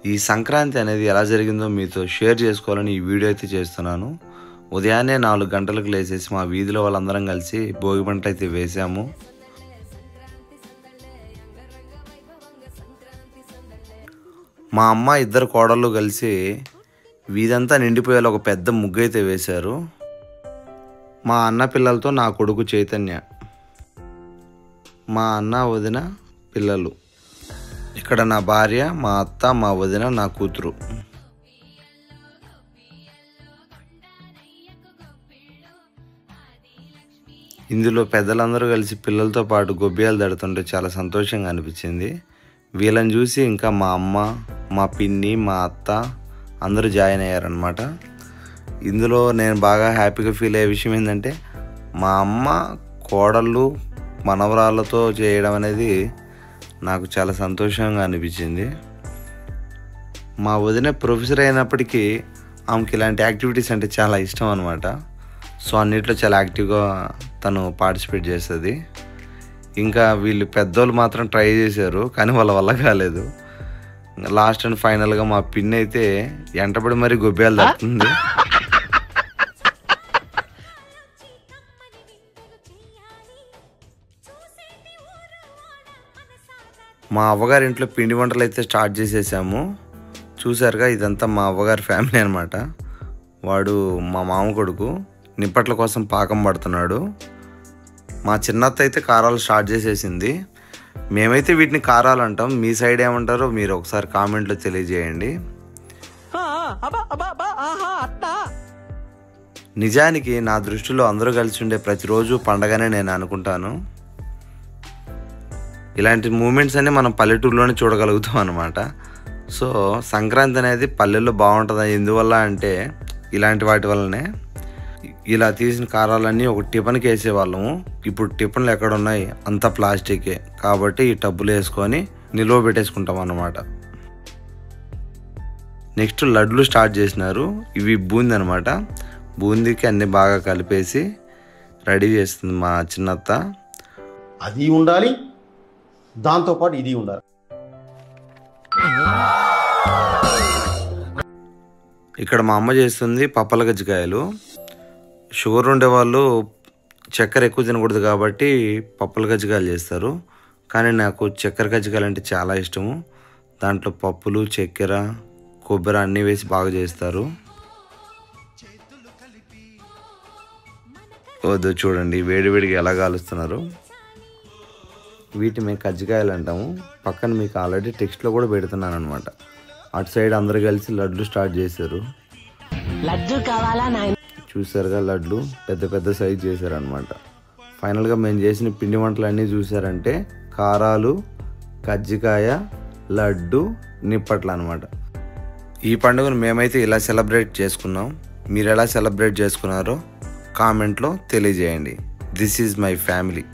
ఈ సంక్రాంతి అనేది ఎలా జరిగిందో మీతో షేర్ చేసుకోవాలని ఈ వీడియో అయితే చేస్తున్నాను. ఉదయాన్నే 4 గంటలకు లేచేసి మా వీధిలో వాళ్ళందరం కలిసి భోగి మంటలు అయితే వేసాము. మా అమ్మ ఇద్దరు కోడళ్ళు కలిసి వీధంతా నిండిపోయేలా ఒక పెద్ద ముగ్గు అయితే వేశారు. మా అన్న పిల్లలతో నా కొడుకు చైతన్య, మా అన్న వదిన పిల్లలు, ఇక్కడ నా భార్య, మా అత్త, మా వదిన, నా కూతురు. ఇందులో పెద్దలందరూ కలిసి పిల్లలతో పాటు గొబ్బియాలు దడుతుంటే చాలా సంతోషంగా అనిపించింది. వీళ్ళని చూసి ఇంకా మా అమ్మ, మా పిన్ని, మా అత్త అందరూ జాయిన్ అయ్యారనమాట. ఇందులో నేను బాగా హ్యాపీగా ఫీల్ అయ్యే విషయం ఏంటంటే మా అమ్మ కోడళ్ళు మనవరాళ్ళతో చేయడం అనేది నాకు చాలా సంతోషంగా అనిపించింది. మా వదిన ప్రొఫెసర్ అయినప్పటికీ ఆమెకి ఇలాంటి యాక్టివిటీస్ అంటే చాలా ఇష్టం అనమాట. సో అన్నిట్లో చాలా యాక్టివ్గా తను పార్టిసిపేట్ చేస్తుంది. ఇంకా వీళ్ళు పెద్దోళ్ళు మాత్రం ట్రై చేశారు, కానీ వాళ్ళ వల్ల కాలేదు. లాస్ట్ అండ్ ఫైనల్గా మా పిన్ని అయితే ఎంటబడి మరీ గొబ్బియాలు తడుతుంది. మా అవ్వగారి ఇంట్లో పిండి వంటలు అయితే స్టార్ట్ చేసేసాము. చూసారుగా, ఇదంతా మా అవ్వగారి ఫ్యామిలీ అనమాట. వాడు మా మామ కొడుకు నిప్పట్ల కోసం పాకం పడుతున్నాడు. మా చిన్నత్త అయితే కారాలు స్టార్ట్ చేసేసింది. మేమైతే వీటిని కారాలు అంటాం, మీ సైడ్ ఏమంటారో మీరు ఒకసారి కామెంట్లో తెలియజేయండి. నిజానికి నా దృష్టిలో అందరూ కలిసి ఉండే ప్రతిరోజు పండగనే నేను అనుకుంటాను. ఇలాంటి మూమెంట్స్ అన్ని మనం పల్లెటూరులోనే చూడగలుగుతాం అనమాట. సో సంక్రాంతి అనేది పల్లెల్లో బాగుంటుంది. ఎందువల్ల అంటే ఇలాంటి వాటి వల్లనే. ఇలా తీసిన కారాలన్నీ ఒక టిఫన్కి వేసేవాళ్ళము. ఇప్పుడు టిఫన్లు ఎక్కడ ఉన్నాయి, అంతా ప్లాస్టికే. కాబట్టి ఈ టబ్బులు వేసుకొని నిల్వ పెట్టేసుకుంటాం అన్నమాట. నెక్స్ట్ లడ్లు స్టార్ట్ చేసినారు. ఇవి బూందీ అనమాట. బూందీకి అన్నీ బాగా కలిపేసి రెడీ చేస్తుంది మా చిన్నత్త. అది ఉండాలి, దాంతోపాటు ఇది ఉండాలి. ఇక్కడ మా అమ్మ చేస్తుంది పప్పల గజ్జికాయలు. షుగర్ ఉండేవాళ్ళు చక్కెర ఎక్కువ తినకూడదు కాబట్టి పప్పుల గజ్జికాయలు చేస్తారు. కానీ నాకు చక్కెర గజ్జికాయలు అంటే చాలా ఇష్టము. దాంట్లో పప్పులు, చక్కెర, కొబ్బరి అన్నీ వేసి బాగా చేస్తారు. వద్దు చూడండి వేడివేడిగా ఎలా కాలుస్తున్నారు. వీటి మేము కజ్జికాయలు అంటాము. పక్కన మీకు ఆల్రెడీ టెక్స్ట్లో కూడా పెడుతున్నాను అనమాట. అటు సైడ్ అందరు కలిసి లడ్లు స్టార్ట్ చేశారు. చూసారుగా, లడ్లు పెద్ద పెద్ద సైజ్ చేశారనమాట. ఫైనల్గా మేము చేసిన పిండి వంటలు అన్నీ చూసారంటే కారాలు, కజ్జికాయ, లడ్డు, నిప్పట్లు అనమాట. ఈ పండుగను మేమైతే ఇలా సెలబ్రేట్ చేసుకున్నాం. మీరు ఎలా సెలబ్రేట్ చేసుకున్నారో కామెంట్లో తెలియజేయండి. This is my family.